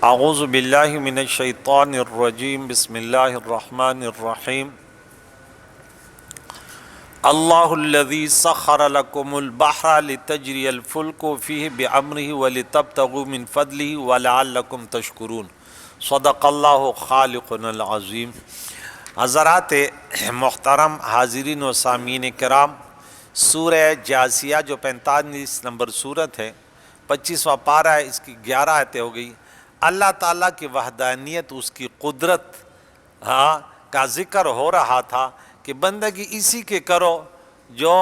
اعوذ باللہ من الشیطان الرجیم بسم اللہ الرحمن الرحیم اللہ الذی سخر لکم البحر لتجری الفلک فیہ بامرہ ولتبتغوا من فضلہ ولعلکم تشکرون صدق اللہ خالقنا العظیم۔ حضرات محترم حاضرین و سامعین کرام، سورہ جاثیہ جو 45 نمبر سورت ہے، 25واں پارہ ہے، اس کی 11 آیتیں ہو گئی۔ اللہ تعالیٰ کی وحدانیت، اس کی قدرت کا ذکر ہو رہا تھا کہ بندگی اسی کے کرو جو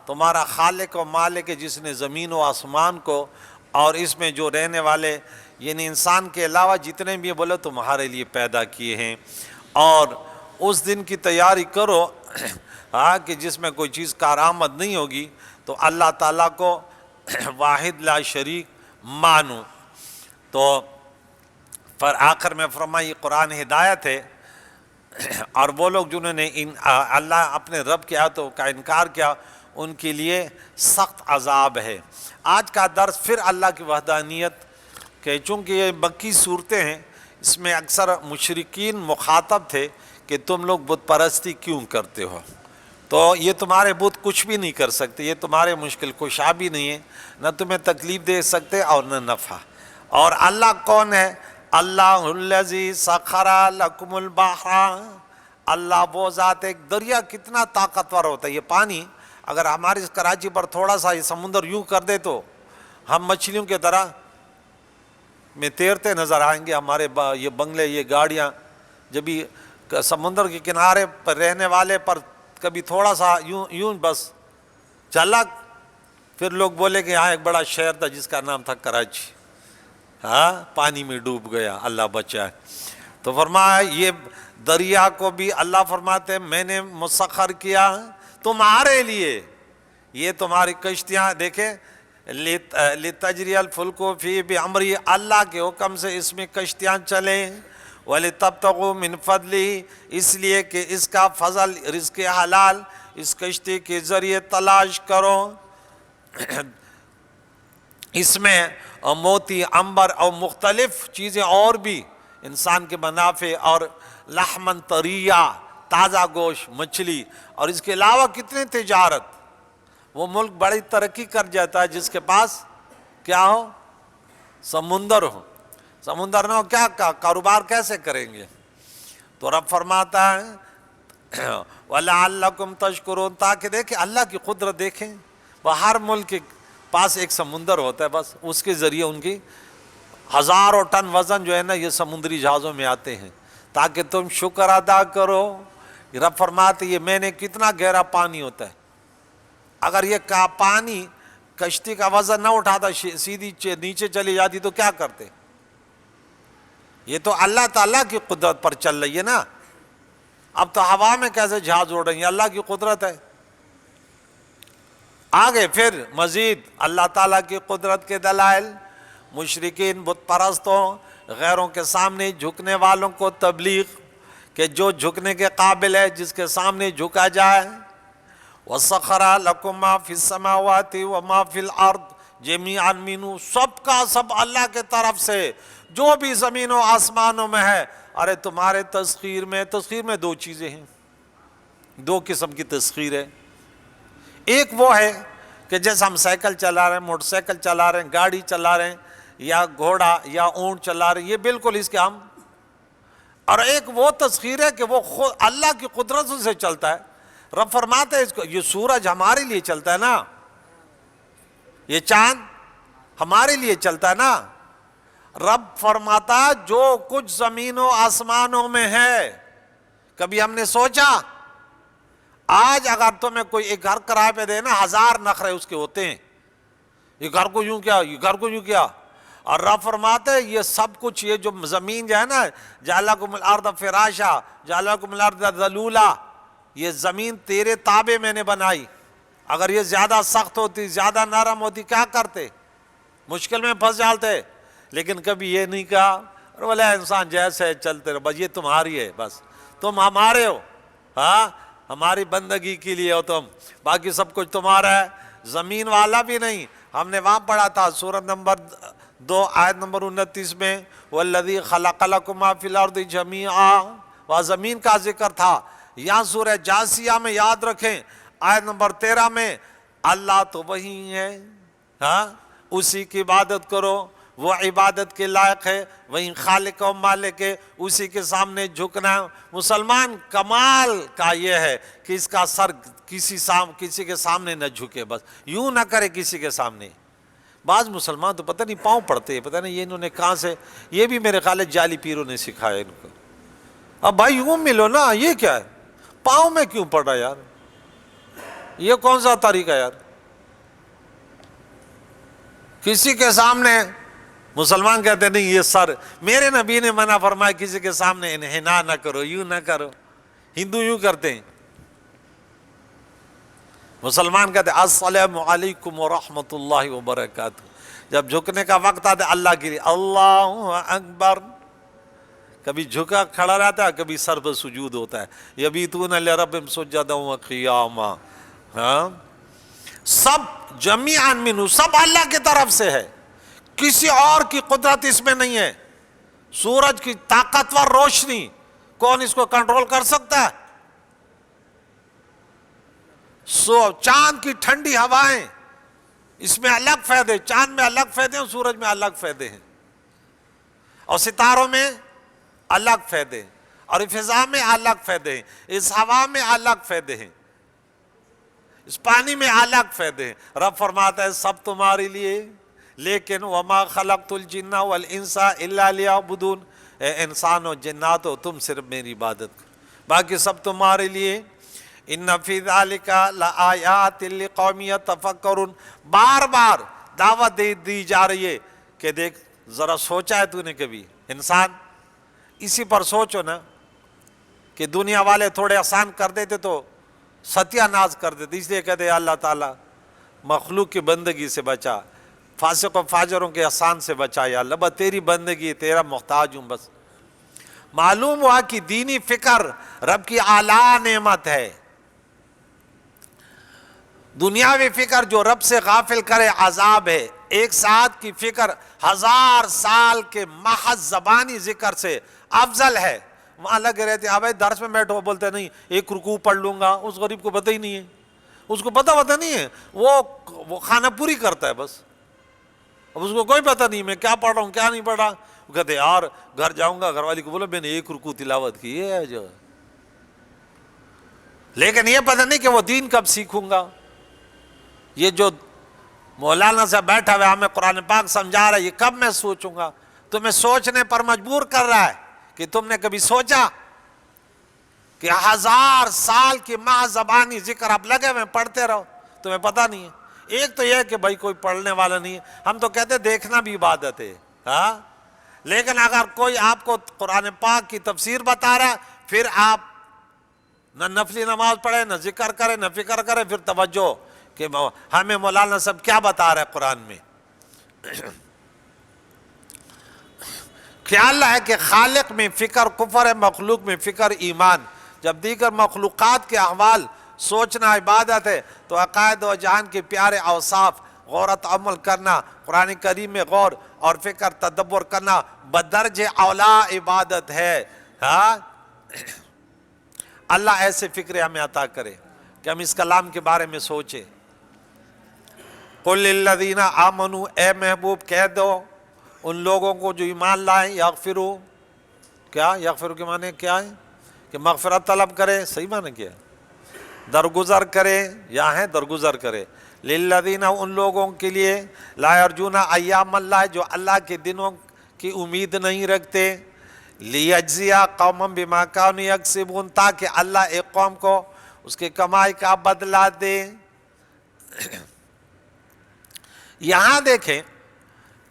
تمہارا خالق و مالک ہے، جس نے زمین و آسمان کو اور اس میں جو رہنے والے یعنی انسان کے علاوہ جتنے بھی بولے تمہارے لیے پیدا کیے ہیں، اور اس دن کی تیاری کرو کہ جس میں کوئی چیز کارآمد نہیں ہوگی، تو اللہ تعالیٰ کو واحد لا شریک مانو۔ تو آخر میں فرمایا یہ قرآن ہدایت ہے، اور وہ لوگ جنہوں نے اللہ اپنے رب کی آیتوں کا انکار کیا ان کے لیے سخت عذاب ہے۔ آج کا درس پھر اللہ کی وحدانیت کہ چونکہ یہ مکی صورتیں ہیں، اس میں اکثر مشرکین مخاطب تھے کہ تم لوگ بت پرستی کیوں کرتے ہو، تو یہ تمہارے بت کچھ بھی نہیں کر سکتے، یہ تمہارے مشکل کشا بھی نہیں ہے، نہ تمہیں تکلیف دے سکتے اور نہ نفع۔ اور اللہ کون ہے؟ اللہ الذی سخر لکم البحر، اللہ وہ ذات ہے۔ دریا کتنا طاقتور ہوتا ہے، یہ پانی اگر ہماری کراچی پر تھوڑا سا یہ سمندر یوں کر دے تو ہم مچھلیوں کی طرح میں تیرتے نظر آئیں گے۔ ہمارے یہ بنگلے، یہ گاڑیاں، جب بھی سمندر کے کنارے پر رہنے والے پر کبھی تھوڑا سا یوں بس جھلک، پھر لوگ بولے کہ یہاں ایک بڑا شہر تھا جس کا نام تھا کراچی، پانی میں ڈوب گیا، اللہ بچائے۔ تو فرمایا یہ دریا کو بھی اللہ فرماتے ہیں میں نے مسخر کیا تمہارے لیے، یہ تمہاری کشتیاں دیکھیں، لتجری الفلک فیہ بامرہ، اللہ کے حکم سے اس میں کشتیاں چلیں، ولتبتغوا من فضلہ، اس لیے کہ اس کا فضل، رزق حلال اس کشتی کے ذریعے تلاش کرو۔ اس میں موتی، عنبر اور مختلف چیزیں اور بھی انسان کے منافع، اور لحمن طریہ، تازہ گوشت، مچھلی، اور اس کے علاوہ کتنے تجارت۔ وہ ملک بڑی ترقی کر جاتا ہے جس کے پاس کیا ہو؟ سمندر ہو۔ سمندر نہ ہو کیا کاروبار کیسے کریں گے؟ تو رب فرماتا ہے وَلَعَلَّكُمْ تَشْكُرُونَ، تاکہ دیکھیں اللہ کی قدرت دیکھیں۔ وہ ہر ملک کے پاس ایک سمندر ہوتا ہے، بس اس کے ذریعے ان کی ہزاروں ٹن وزن جو ہے نا یہ سمندری جہازوں میں آتے ہیں، تاکہ تم شکر ادا کرو۔ رب فرماتے یہ میں نے کتنا گہرا پانی ہوتا ہے، اگر یہ پانی کشتی کا وزن نہ اٹھاتا سیدھی نیچے چلی جاتی تو کیا کرتے؟ یہ تو اللہ تعالیٰ کی قدرت پر چل رہی ہے نا۔ اب تو ہوا میں کیسے جہاز اڑ رہے ہیں، اللہ کی قدرت ہے۔ آگے پھر مزید اللہ تعالیٰ کی قدرت کے دلائل، مشرکین بت پرستوں، غیروں کے سامنے جھکنے والوں کو تبلیغ کہ جو جھکنے کے قابل ہے، جس کے سامنے جھکا جائے۔ وَسَخَرَ لَكُم مَّا فِي السَّمَاوَاتِ وَمَا فِي الْأَرْضِ جَمِيعًا مِّنْهُ، سب کا سب اللہ کے طرف سے، جو بھی زمین و آسمانوں میں ہے۔ ارے تمہارے تسخیر میں دو چیزیں ہیں، دو قسم کی تسخیر ہے۔ ایک وہ ہے کہ جیسے ہم سائیکل چلا رہے ہیں، موٹر سائیکل چلا رہے ہیں، گاڑی چلا رہے ہیں، یا گھوڑا یا اونٹ چلا رہے ہیں، یہ بالکل اس کے ہم۔ اور ایک وہ تسخیر ہے کہ وہ خود اللہ کی قدرت سے چلتا ہے۔ رب فرماتے ہیں اس کو، یہ سورج ہمارے لیے چلتا ہے نا، یہ چاند ہمارے لیے چلتا ہے نا۔ رب فرماتا جو کچھ زمین و آسمانوں میں ہے، کبھی ہم نے سوچا؟ آج اگر تمہیں کوئی ایک گھر کرائے پہ دے نا، 1000 نخرے اس کے ہوتے ہیں، یہ گھر کو یوں کیا، یہ گھر کو یوں کیا۔ اور رب فرماتے ہیں یہ سب کچھ، یہ جو زمین جو ہے نا، جَعَلَكُمُ الْأَرْضَ فِرَاشًا جَعَلَكُمُ الْأَرْضَ ذَلُولًا، یہ زمین تیرے تابع میں نے بنائی۔ اگر یہ زیادہ سخت ہوتی، زیادہ نرم ہوتی، کیا کرتے؟ مشکل میں پھنس جاتے۔ لیکن کبھی یہ نہیں کہا، اور بولے انسان جیسے چلتے رہو، بس یہ تمہاری ہے، بس تم ہمارے ہو، ہماری بندگی کے لیے ہو تم، باقی سب کچھ تمہارا ہے۔ زمین والا بھی نہیں، ہم نے وہاں پڑھا تھا سورۃ نمبر دو آیت نمبر 29 میں والذی خلق لکم ما فی الارض جمیعا، وہاں زمین کا ذکر تھا۔ یہاں سورہ جاثیہ میں یاد رکھیں آیت نمبر 13 میں اللہ تو وہی ہے، ہاں اسی کی عبادت کرو، وہ عبادت کے لائق ہے، وہی خالق و مالک ہے، اسی کے سامنے جھکنا ہے۔ مسلمان کمال کا یہ ہے کہ اس کا سر کسی کے سامنے نہ جھکے، بس یوں نہ کرے کسی کے سامنے۔ بعض مسلمان تو پتہ نہیں پاؤں پڑتے ہیں، پتہ نہیں یہ انہوں نے کہاں سے، یہ بھی میرے خیال ہے جعلی پیروں نے سکھایا ان کو۔ اب بھائی یوں ملو نا، یہ کیا ہے، پاؤں میں کیوں پڑ رہا ہے یار، یہ کون سا طریقہ ہے یار؟ کسی کے سامنے مسلمان کہتے ہیں نہیں یہ سر، میرے نبی نے منع فرمایا کسی کے سامنے انحناء نہ کرو، یوں نہ کرو۔ ہندو یوں کرتے ہیں، مسلمان کہتے ہیں السلام علیکم ورحمۃ اللہ وبرکاتہ۔ جب جھکنے کا وقت آتا ہے اللہ کے لیے اللہ اکبر، کبھی جھکا کھڑا رہتا ہے، کبھی سر پر سجود ہوتا ہے، یبیتون لربہم سجدا وقیاما۔ ہاں سب جمیعا منہ، سب اللہ کی طرف سے ہے، کسی اور کی قدرت اس میں نہیں ہے۔ سورج کی طاقتور روشنی کون اس کو کنٹرول کر سکتا ہے؟ چاند کی ٹھنڈی ہوائیں، اس میں الگ فائدے، چاند میں الگ فائدے ہیں، سورج میں الگ فائدے ہیں، اور ستاروں میں الگ فائدے ہیں، اور فضا میں الگ فائدے ہیں، اس ہوا میں الگ فائدے ہیں، اس پانی میں الگ فائدے ہیں۔ رب فرماتا ہے سب تمہارے لیے، لیکن وما خلقت الجن والانس الا لیعبدون، اے انسان و جنات ہو تم صرف میری عبادت کرو، باقی سب تمہارے لیے۔ ان فی ذلک لآیات لقوم یتفکرون، بار بار دعوت دی جا رہی ہے کہ دیکھ ذرا سوچا ہے تو نے کبھی؟ انسان اسی پر سوچو نا، کہ دنیا والے تھوڑے آسان کر دیتے تو ستیہ ناز کر دیتے، اس لیے کہتے ہیں اللہ تعالیٰ مخلوق کی بندگی سے بچا، فاسق و فاجروں کے احسان سے بچا، یا اللہ بس تیری بندگی، تیرا محتاج ہوں بس۔ معلوم ہوا کہ دینی فکر رب کی اعلیٰ نعمت ہے، دنیاوی فکر جو رب سے غافل کرے عذاب ہے۔ ایک ساتھ کی فکر 1000 سال کے محض زبانی ذکر سے افضل ہے۔ وہاں لگے رہتے ہیں بھائی درس میں بیٹھو، بولتے نہیں ایک رکوع پڑھ لوں گا، اس غریب کو پتہ ہی نہیں ہے، اس کو پتہ نہیں ہے، وہ کھانا پوری کرتا ہے بس، اب اس کو کوئی پتہ نہیں میں کیا پڑھ رہا ہوں کیا نہیں پڑھ رہا۔ وہ کہتے یار گھر جاؤں گا، گھر والی کو بولو میں نے ایک رکوع تلاوت کی ہے جو، لیکن یہ پتہ نہیں کہ وہ دین کب سیکھوں گا۔ یہ جو مولانا سے بیٹھا ہوا ہمیں قرآن پاک سمجھا رہا ہے، یہ کب میں سوچوں گا؟ تمہیں سوچنے پر مجبور کر رہا ہے کہ تم نے کبھی سوچا کہ 1000 سال کی محض زبانی ذکر آپ لگے ہوئے پڑھتے رہو، تمہیں پتہ نہیں ہے۔ ایک تو یہ ہے کہ بھائی کوئی پڑھنے والا نہیں ہے، ہم تو کہتے دیکھنا بھی عبادت ہے، ہاں، لیکن اگر کوئی آپ کو قرآن پاک کی تفسیر بتا رہا ہے، پھر آپ نہ نفلی نماز پڑھے، نہ ذکر کرے، نہ فکر کرے، پھر توجہ کہ ہمیں مولانا صاحب کیا بتا رہا ہے قرآن میں۔ خیال ہے کہ خالق میں فکر کفر ہے، مخلوق میں فکر ایمان۔ جب دیگر مخلوقات کے احوال سوچنا عبادت ہے تو عقائد و جہان کے پیارے اوصاف غورت عمل کرنا، قرآن کریم میں غور اور فکر تدبر کرنا بدرجہ اولا عبادت ہے۔ ہاں اللہ ایسے فکر ہمیں عطا کرے کہ ہم اس کلام کے بارے میں سوچیں۔ قل للذین آمنوا، اے محبوب کہہ دو ان لوگوں کو جو ایمان لائیں، یغفروا، کیا یغفروا کے معنی کیا ہے؟ کہ مغفرت طلب کرے، صحیح معنی کیا ہے؟ درگزر کرے، یا ہے درگزر کرے۔ للذین، ان لوگوں کے لیے، لا یرجون ایام اللہ، جو اللہ کے دنوں کی امید نہیں رکھتے، لیجزی قوما بما کانوا یکسبون، تاکہ اللہ ایک قوم کو اس کے کمائی کا بدلہ دے۔ یہاں دیکھیں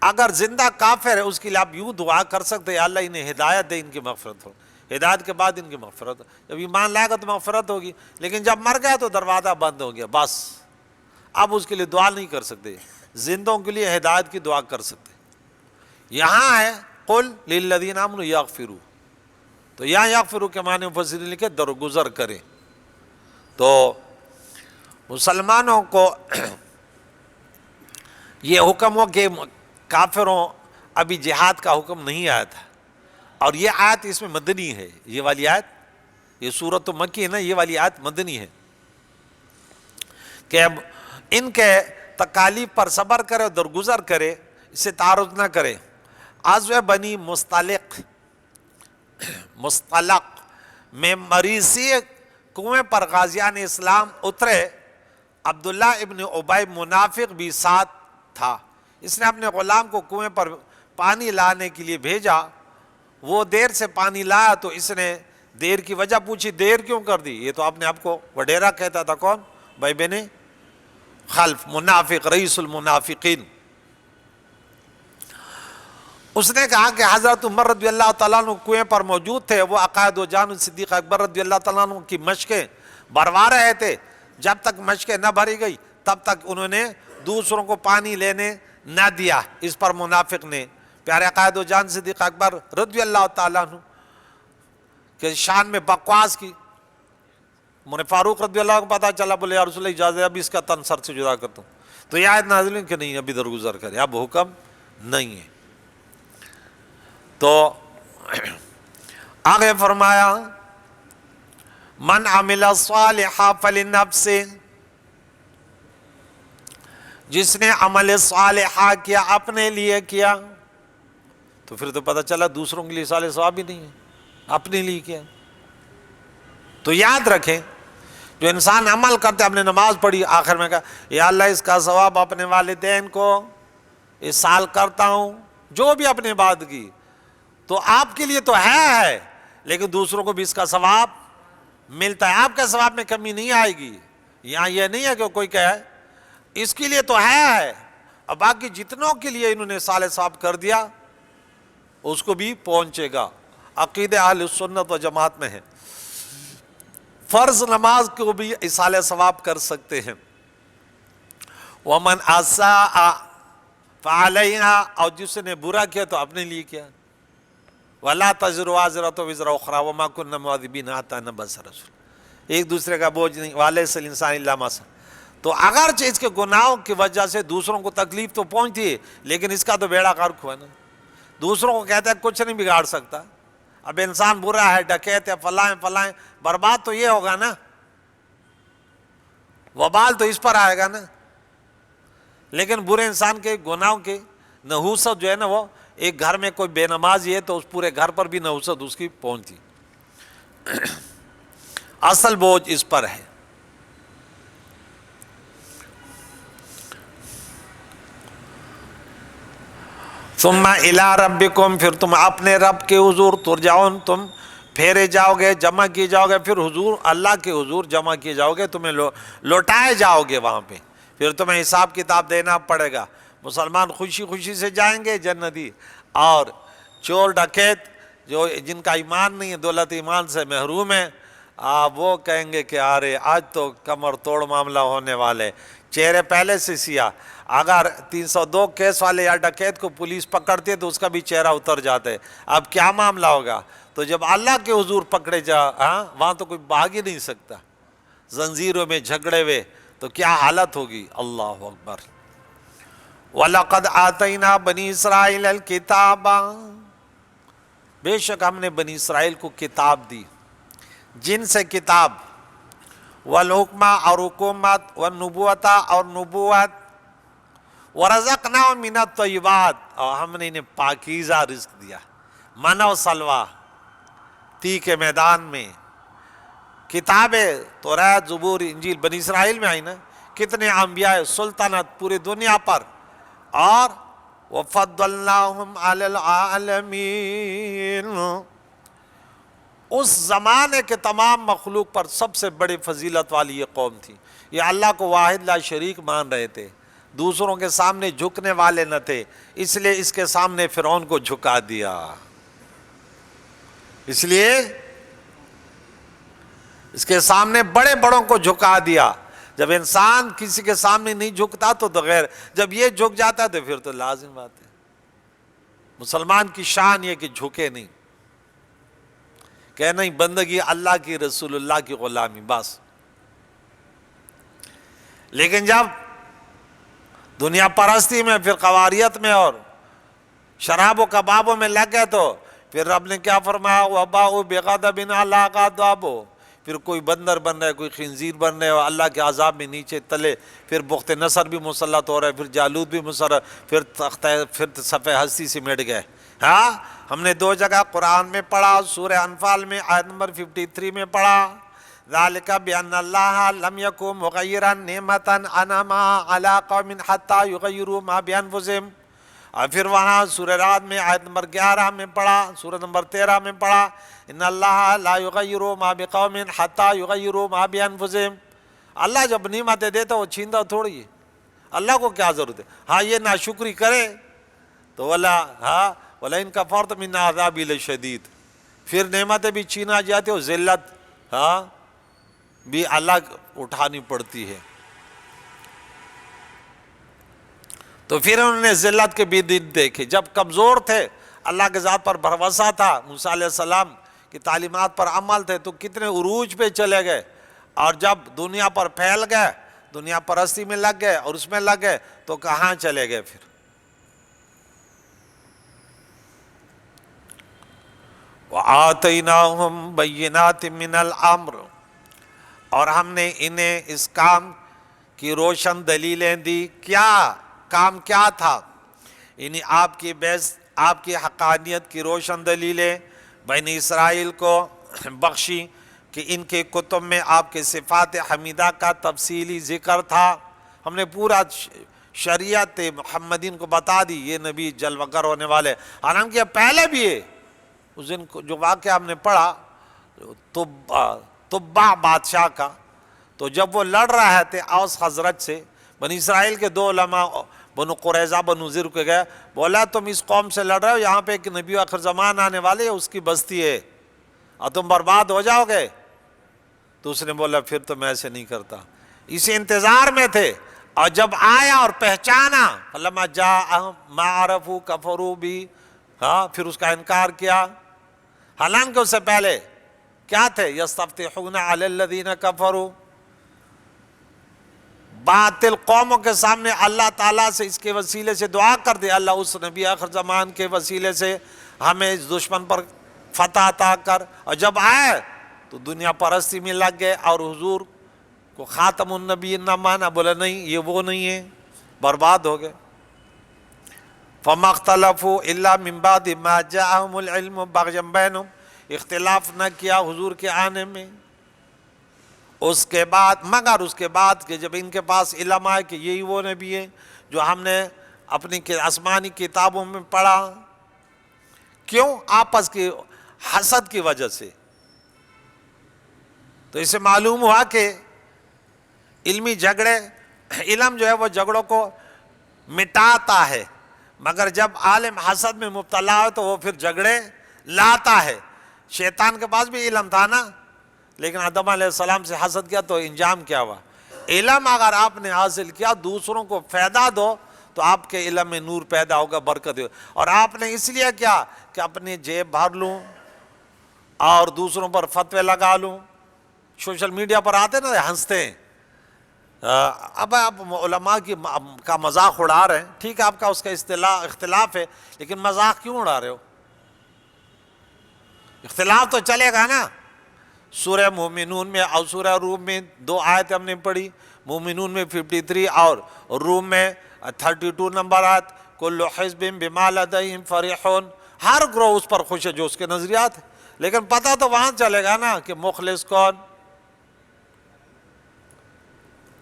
اگر زندہ کافر ہے اس کے لیے آپ یوں دعا کر سکتے ہیں اللہ انہیں ہدایت دے، ان کی مغفرت ہو، ہدایت کے بعد ان کی مغفرت ہو۔ جب ایمان لائے گا تو مغفرت ہوگی، لیکن جب مر گیا تو دروازہ بند ہو گیا، بس اب اس کے لیے دعا نہیں کر سکتے، زندوں کے لیے ہدایت کی دعا کر سکتے۔ یہاں ہے قل للذین آمنوا یغفروا، تو یہاں یغفروا کے معنی مفسرین نے لکھے درگزر کریں۔ تو مسلمانوں کو یہ حکم ہو کہ کافروں ابھی جہاد کا حکم نہیں آیا تھا، اور یہ آیت اس میں مدنی ہے، یہ والی آیت، یہ سورۃ تو مکی ہے نا، یہ والی آیت مدنی ہے کہ اب ان کے تکالیف پر صبر کرے اور درگزر کرے، اس سے تعارض نہ کرے۔ غزوہ بنی مصطلق میں مریسی کنویں پر غازیان اسلام اترے، عبداللہ ابن ابی منافق بھی ساتھ تھا۔ اس نے اپنے غلام کو کنویں پر پانی لانے کے لیے بھیجا، وہ دیر سے پانی لایا تو اس نے دیر کی وجہ پوچھی، دیر کیوں کر دی؟ یہ تو اپنے آپ کو وڈیرا کہتا تھا، کون؟ بھائی بن خلف، منافق، رئیس المنافقین۔ اس نے کہا کہ حضرت عمر رضی اللہ تعالیٰ عنہ کنویں پر موجود تھے، وہ عقائد و جان صدیق اکبر رضی اللہ تعالیٰ عنہ کی مشقیں بھروا رہے تھے، جب تک مشقیں نہ بھری گئی تب تک انہوں نے دوسروں کو پانی لینے نہ دیا۔ اس پر منافق نے پیارے عقائد و جان صدیق اکبر رضی اللہ تعالیٰ عنہ کے شان میں بکواس کی۔ عمر فاروق رضی اللہ عنہ کو پتا چلا، بولے یا رسول اللہ اجازت ہے اب اس کا تن سر سے جدا کرتا ہوں، تو یہ آیت نازل ہوئی کہ نہیں ابھی درگزر کرے، اب حکم نہیں ہے۔ تو آگے فرمایا من عمل صالحا فلنفسہ، جس نے عمل صالحہ کیا اپنے لیے کیا، تو پھر تو پتہ چلا دوسروں کے لیے صالح ثواب ہی نہیں ہے، اپنے لیے کیا۔ تو یاد رکھیں جو انسان عمل کرتے، اپنے نماز پڑھی، آخر میں کہا یا اللہ اس کا ثواب اپنے والدین کو اس سال کرتا ہوں، جو بھی اپنے بات کی، تو آپ کے لیے تو ہے لیکن دوسروں کو بھی اس کا ثواب ملتا ہے، آپ کے ثواب میں کمی نہیں آئے گی۔ یہاں یہ نہیں ہے کہ کوئی کہے اس کے لیے تو ہے، اور باقی جتنوں کے لیے انہوں نے صالح ثواب کر دیا اس کو بھی پہنچے گا۔ عقیدہ اہل سنت و جماعت میں ہے، فرض نماز کو بھی ایصال ثواب کر سکتے ہیں۔ وَمَنْ أَسَاءَ فَعَلَيْهَا، اور جس نے برا کیا تو اپنے لیے کیا۔ وَلَا تَزِرُ وَازِرَةٌ وِزْرَ أُخْرَىٰ وَمَا كُنَّا مُعَذِّبِينَ حَتَّىٰ نَبْعَثَ رَسُولًا، ایک دوسرے کا بوجھ نہیں، وَلَيْسَ الْإِنسَانُ إِلَّا مَا سَعَىٰ۔ تو اگرچہ اس کے گناہوں کی وجہ سے دوسروں کو تکلیف تو پہنچتی ہے، لیکن اس کا تو بیڑا غرق ہوا نا، دوسروں کو کہتا ہے کچھ نہیں بگاڑ سکتا۔ اب انسان برا ہے، ڈکیت ہے، فلاں فلاں، برباد تو یہ ہوگا نا، وبال تو اس پر آئے گا نا۔ لیکن برے انسان کے گناہوں کے نحوست جو ہے نا، وہ ایک گھر میں کوئی بے نمازی ہے تو اس پورے گھر پر بھی نحوست اس کی پہنچتی، اصل بوجھ اس پر ہے۔ ثم الی ربکم، پھر تم اپنے رب کے حضور ترجعون، تم پھیرے جاؤ گے، جمع کیے جاؤ گے، پھر حضور اللہ کے حضور جمع کیے جاؤ گے، تمہیں لوٹائے جاؤ گے وہاں پہ، پھر تمہیں حساب کتاب دینا پڑے گا۔ مسلمان خوشی خوشی سے جائیں گے جنتی، اور چور ڈکیت جو جن کا ایمان نہیں ہے، دولت ایمان سے محروم ہے، وہ کہیں گے کہ ارے آج تو کمر توڑ معاملہ ہونے والے، چہرے پہلے سے سیاہ۔ اگر 302 کیس والے یا ڈکیت کو پولیس پکڑتی ہے تو اس کا بھی چہرہ اتر جاتا ہے، اب کیا معاملہ ہوگا؟ تو جب اللہ کے حضور پکڑے جا، وہاں تو کوئی بھاگ ہی نہیں سکتا، زنجیروں میں جھگڑے ہوئے، تو کیا حالت ہوگی؟ اللہ اکبر۔ وَلَقَدْ آتَيْنَا بَنِي إِسْرَائِيلَ الْكِتَابَ، بے شک ہم نے بنی اسرائیل کو کتاب دی، جن سے کتاب، والحکمہ اور حکومت، والنبوۃ اور نبوت، وَرَزَقْنَاهُم مِّنَ الطَّيِّبَاتِ، اور ہم نے انہیں پاکیزہ رزق دیا، من و سلوہ، تی کے میدان میں۔ کتابیں توریت، زبور، انجیل بنی اسرائیل میں آئی نا، کتنے انبیاء، سلطنت پوری دنیا پر، اور وَفَضَّلْنَاهُمْ عَلَى الْعَالَمِينَ، اس زمانے کے تمام مخلوق پر سب سے بڑی فضیلت والی یہ قوم تھی۔ یہ اللہ کو واحد لا شریک مان رہے تھے، دوسروں کے سامنے جھکنے والے نہ تھے، اس لیے اس کے سامنے فرعون کو جھکا دیا، اس لیے اس کے سامنے بڑے بڑوں کو جھکا دیا۔ جب انسان کسی کے سامنے نہیں جھکتا تو غیر، جب یہ جھک جاتا ہے تو پھر تو لازم بات ہے۔ مسلمان کی شان یہ کہ جھکے نہیں، کہ نہیں بندگی اللہ کی، رسول اللہ کی غلامی، بس۔ لیکن جب دنیا پرستی میں، پھر قواریت میں اور شراب و کبابوں میں لگ گئے تو پھر رب نے کیا فرمایا، وَبَاءُوا بِغَضَبٍ عَلَىٰ غَضَبٍ، پھر کوئی بندر بن رہا ہے، کوئی خنزیر بن رہے ہے، اللہ کے عذاب میں نیچے تلے، پھر بخت نصر بھی مسلط ہو رہا ہے، پھر جالوت بھی مسلط، پھر صفحہ ہستی سے مٹ گئے۔ ہاں ہم نے 2 جگہ قرآن میں پڑھا، سورہ انفال میں آیت نمبر 53 میں پڑھا، ذَلِكَ بِأَنَّ اللَّهَ لَمْ يَكُن مُغَيِّرًا نِعْمَةً أَنْعَمَهَا عَلَىٰ قَوْمٍ حَتَّىٰ يُغَيِّرُوا مَا بِأَنفُسِهِمْ، اور پھر وہاں سورہ رعد میں آیت نمبر 11 میں پڑھا، سورہ نمبر 13 میں پڑھا، ان اللہ لا یغیر ما بقوم حتی یغیروا ما بانفسہم۔ اللہ جب نعمتیں دیتا وہ چھینتا تھوڑی ہے، اللہ کو کیا ضرورت ہے؟ ہاں یہ ناشکری کرے تو وَلَئِن كَفَرْتُ مِنْ عَذَابِي لَشَدِيدٌ، پھر نعمتیں بھی چھینا جاتی اور ذلت بھی اللہ اٹھانی پڑتی ہے۔ تو پھر انہوں نے ذلت کے بھی دن دیکھے، جب کمزور تھے، اللہ کے ذات پر بھروسہ تھا، موسیٰ علیہ السلام کی تعلیمات پر عمل تھے، تو کتنے عروج پہ چلے گئے، اور جب دنیا پر پھیل گئے، دنیا پرستی میں لگ گئے اور اس میں لگ گئے تو کہاں چلے گئے پھر؟ وَآتَيْنَاهُمْ بَيِّنَاتٍ مِّنَ الْأَمْرِ، اور ہم نے انہیں اس کام کی روشن دلیلیں دی۔ کیا کام کیا تھا؟ یعنی آپ کی حقانیت کی روشن دلیلیں بنی اسرائیل کو بخشی کہ ان کے کتب میں آپ کے صفات حمیدہ کا تفصیلی ذکر تھا۔ ہم نے پورا شریعت محمدین کو بتا دی، یہ نبی جلوہ گر ہونے والے، حالانکہ پہلے بھی ہے۔ اس دن جو واقعہ ہم نے پڑھا تبع بادشاہ کا، تو جب وہ لڑ رہے تھے اوس حضرت سے، بنی اسرائیل کے 2 علماء بنو قریظہ بنو ذر کے گئے، بولا تم اس قوم سے لڑ رہے ہو، یہاں پہ ایک نبی آخر زمان آنے والے ہے، اس کی بستی ہے اور تم برباد ہو جاؤ گے۔ تو اس نے بولا پھر تو میں ایسے نہیں کرتا، اسی انتظار میں تھے، اور جب آیا اور پہچانا، فلما جاء ما عرفوا کفروا بھی، پھر اس کا انکار کیا، حالانکہ اس سے پہلے کیا تھے؟ یستفتحون علی الذین کفروا، باطل قوموں کے سامنے اللہ تعالیٰ سے اس کے وسیلے سے دعا کر دے، اللہ اس نبی آخر زمان کے وسیلے سے ہمیں اس دشمن پر فتح عطا کر، اور جب آئے تو دنیا پرستی میں لگ گئے اور حضور کو خاتم النبی نہ مانا، بولا نہیں یہ وہ نہیں ہے، برباد ہو گئے۔ فَمَا اخْتَلَفُوا إِلَّا مِن بَعْدِ مَا جَاءَهُمُ الْعِلْمُ بَغْيًا بَيْنَهُمْ، اختلاف نہ کیا حضور کے آنے میں اس کے بعد، مگر اس کے بعد کہ جب ان کے پاس علم آئے کہ یہی وہ نبی ہے جو ہم نے اپنی آسمانی کتابوں میں پڑھا۔ کیوں؟ آپس کی حسد کی وجہ سے۔ تو اسے معلوم ہوا کہ علمی جھگڑے، علم جو ہے وہ جھگڑوں کو مٹاتا ہے، مگر جب عالم حسد میں مبتلا ہو تو وہ پھر جھگڑے لاتا ہے۔ شیطان کے پاس بھی علم تھا نا، لیکن آدم علیہ السلام سے حسد کیا تو انجام کیا ہوا؟ علم اگر آپ نے حاصل کیا، دوسروں کو فائدہ دو تو آپ کے علم میں نور پیدا ہوگا، برکت ہوگا۔ اور آپ نے اس لیے کیا کہ اپنی جیب بھر لوں اور دوسروں پر فتوے لگا لوں۔ سوشل میڈیا پر آتے نا ہنستے ہیں، اب آپ علماء کا مذاق اڑا رہے ہیں، ٹھیک ہے آپ کا اس کا اختلاف ہے، لیکن مذاق کیوں اڑا رہے ہو؟ اختلاف تو چلے گا نا۔ سورہ مومنون میں اور سورہ روم میں 2 آیت ہم نے پڑھی، مومنون میں 53 اور روم میں 32 نمبر آیت، کل حزب بما لدیہم فرحون، ہر گروہ اس پر خوش ہے جو اس کے نظریات ہیں، لیکن پتہ تو وہاں چلے گا نا کہ مخلص کون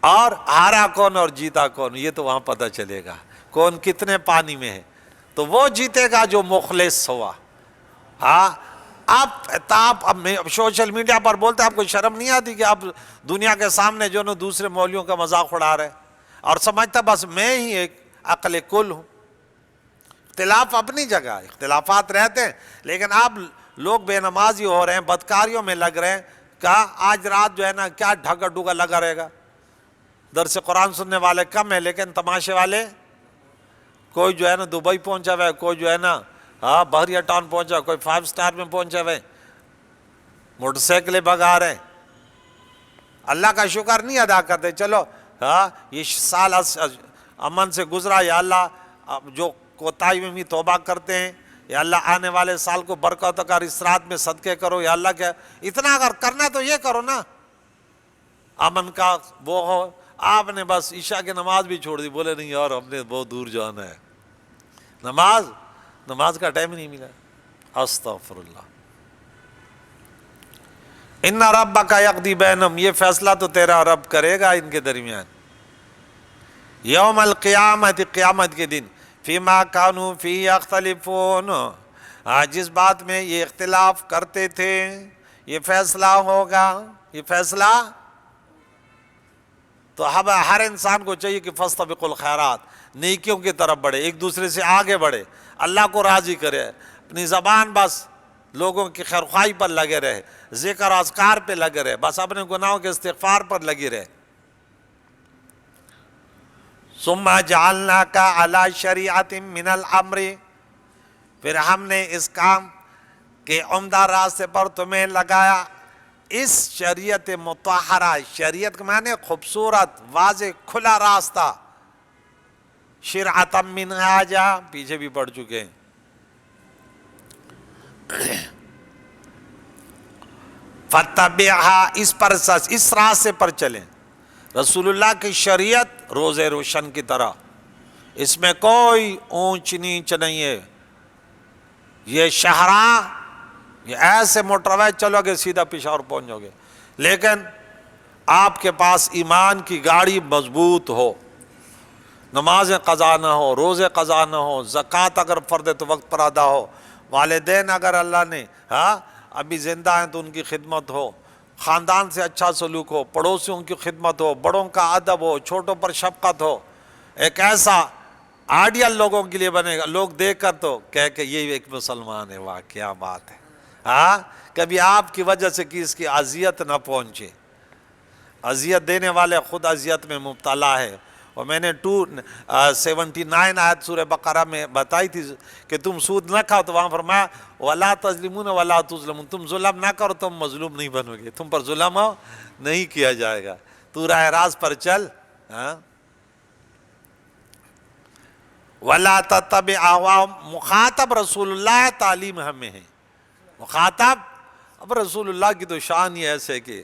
اور ہارا کون اور جیتا کون، یہ تو وہاں پتہ چلے گا، کون کتنے پانی میں ہے، تو وہ جیتے گا جو مخلص ہوا۔ آپ سوشل میڈیا پر بولتے آپ کو شرم نہیں آتی کہ آپ دنیا کے سامنے جو نا دوسرے مولویوں کا مذاق اڑا رہے اور سمجھتا بس میں ہی ایک عقل کل ہوں۔ اختلاف اپنی جگہ، اختلافات رہتے ہیں، لیکن آپ لوگ بے نمازی ہو رہے ہیں، بدکاریوں میں لگ رہے ہیں، کہا آج رات جو ہے نا کیا ڈھگا ڈوگا لگا رہے گا، درس قرآن سننے والے کم ہیں لیکن تماشے والے، کوئی جو ہے نا دبئی پہنچا ہوا ہے، کوئی جو ہے نا بحریہ ٹاؤن پہنچا، کوئی 5 سٹار میں پہنچا ہوئے، موٹر سائیکلیں بھگا رہے ہیں، اللہ کا شکر نہیں ادا کرتے۔ چلو یہ سال امن سے گزرا، یا اللہ جو کوتاہی میں بھی توبہ کرتے ہیں، یا اللہ آنے والے سال کو برکت کر، اس رات میں صدقے کرو، یا اللہ کیا اتنا اگر کرنا تو یہ کرو نا، امن کا وہ ہو۔ آپ نے بس عشاء کی نماز بھی چھوڑ دی، بولے نہیں یار ہم نے بہت دور جانا ہے، نماز کا ٹائم نہیں ملا۔ استغفر اللہ۔ ان ربک یقضی بینہم، یہ فیصلہ تو تیرا رب کرے گا ان کے درمیان، یوم القیامت، قیامت کے دن، فیما کانوا فیہ یختلفون، جس بات میں یہ اختلاف کرتے تھے، یہ فیصلہ ہوگا، یہ فیصلہ تو ہر انسان کو چاہیے کہ فاستبقوا الخیرات، نیکیوں کی طرف بڑھے، ایک دوسرے سے آگے بڑھے، اللہ کو راضی کرے، اپنی زبان بس لوگوں کی خیرخواہی پر لگے رہے، ذکر اذکار پہ لگے رہے، بس اپنے گناہوں کے استغفار پر لگی رہے۔ ثم جعلناک علی شریعۃ من الامر، پھر ہم نے اس کام کے عمدہ راستے پر تمہیں لگایا، اس شریعت مطہرہ، شریعت کے معنی خوبصورت واضح کھلا راستہ، شرعۃ منہاجا پیچھے بھی پڑھ چکے ہیں، فاتبعھا، اس پر اس راستے پر چلیں، رسول اللہ کی شریعت روز روشن کی طرح، اس میں کوئی اونچ نیچ نہیں ہے، یہ شاہراہ، یہ ایسے موٹروے چلو گے سیدھا پشاور پہنچ جاؤ گے، لیکن آپ کے پاس ایمان کی گاڑی مضبوط ہو، نمازیں قضا نہ ہو، روزے قضا نہ ہو، زکوٰۃ اگر فرض ہے تو وقت پر ادا ہو، والدین اگر اللہ نے ابھی زندہ ہیں تو ان کی خدمت ہو، خاندان سے اچھا سلوک ہو، پڑوسیوں کی خدمت ہو، بڑوں کا ادب ہو، چھوٹوں پر شفقت ہو، ایک ایسا آئیڈیل لوگوں کے لیے بنے گا، لوگ دیکھ کر تو کہہ کہ یہ ایک مسلمان ہے، واہ کیا بات ہے، کبھی آپ کی وجہ سے کسی کی اذیت نہ پہنچے، اذیت دینے والے خود اذیت میں مبتلا ہے۔ اور میں نے 279 آیت سورہ بقرہ میں بتائی تھی کہ تم سود نہ کھاؤ، تو وہاں فرمایا وَلَا تَظْلِمُونَ وَلَا تُظْلَمُونَ، تم ظلم نہ کرو، تم مظلوم نہیں بنو گے، تم پر ظلم نہیں کیا جائے گا، تو راہ راست پر چل۔ وَلَا تَتَّبِعْ أَهْوَاءَهُمْ، مخاطب رسول اللہ، تعلیم ہمیں ہے، مخاطب اب رسول اللہ کی تو شان ہی ایسے کہ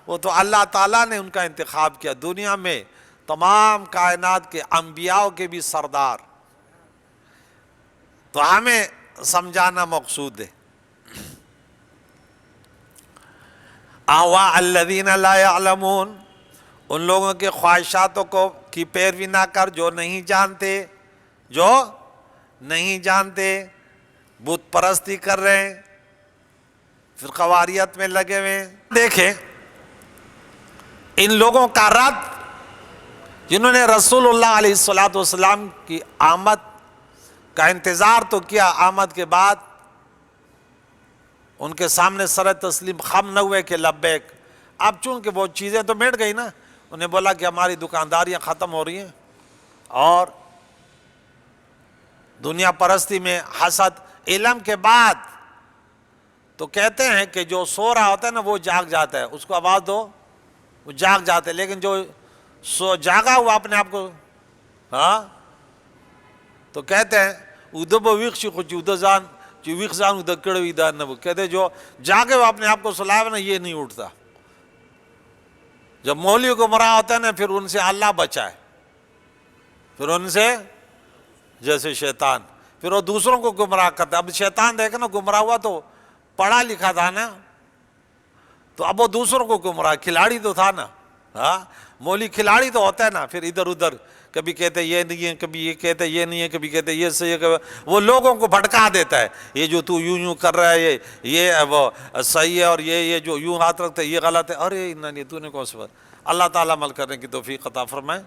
وہ تو اللہ تعالیٰ نے ان کا انتخاب کیا، دنیا میں تمام کائنات کے انبیاء کے بھی سردار، تو ہمیں سمجھانا مقصود ہے۔ اَهْوَاءَ الَّذِينَ لَا يَعْلَمُونَ، ان لوگوں کے خواہشاتوں کو کی پیروی نہ کر جو نہیں جانتے، بت پرستی کر رہے ہیں، فرقواریت میں لگے ہوئے ہیں۔ دیکھیں ان لوگوں کا رد، جنہوں نے رسول اللہ علیہ السلام کی آمد کا انتظار تو کیا، آمد کے بعد ان کے سامنے سر تسلیم خم نہ ہوئے کہ لبیک، اب چونکہ وہ چیزیں تو مٹ گئی نا، انہیں بولا کہ ہماری دکانداریاں ختم ہو رہی ہیں، اور دنیا پرستی میں حسد، علم کے بعد تو کہتے ہیں کہ جو سو رہا ہوتا ہے نا وہ جاگ جاتا ہے، اس کو آواز دو وہ جاگ جاتے ہیں، لیکن جو جاگا ہوا اپنے آپ کو تو کہتے ہیں ادب ویخشی خوچی ادزان جو ویخزان ادکڑ ویدان نبو، کہتے ہیں جو جاگے ہوا اپنے آپ کو سلائے نا یہ نہیں اٹھتا، جب مولوی کو مرا ہوتا ہے نا پھر ان سے اللہ بچائے، پھر ان سے جیسے شیطان، پھر وہ دوسروں کو گمراہ کرتا ہے، اب شیطان دیکھے نا گمراہ ہوا تو پڑھا لکھا تھا نا، تو اب وہ دوسروں کو گمراہ، کھلاڑی تو تھا نا، مولوی کھلاڑی تو ہوتا ہے نا، پھر ادھر ادھر کبھی کہتے یہ نہیں ہے، کبھی یہ کہتے یہ نہیں ہے، کبھی کہتے یہ صحیح ہے، وہ لوگوں کو بھٹکا دیتا ہے، یہ جو تو یوں کر رہا ہے یہ وہ صحیح ہے، اور یہ جو یوں ہاتھ رکھتا ہے یہ غلط ہے، ارے نہیں تو نے کون سی بات۔ اللہ تعالیٰ عمل کرنے کی توفیق عطا فرمائے۔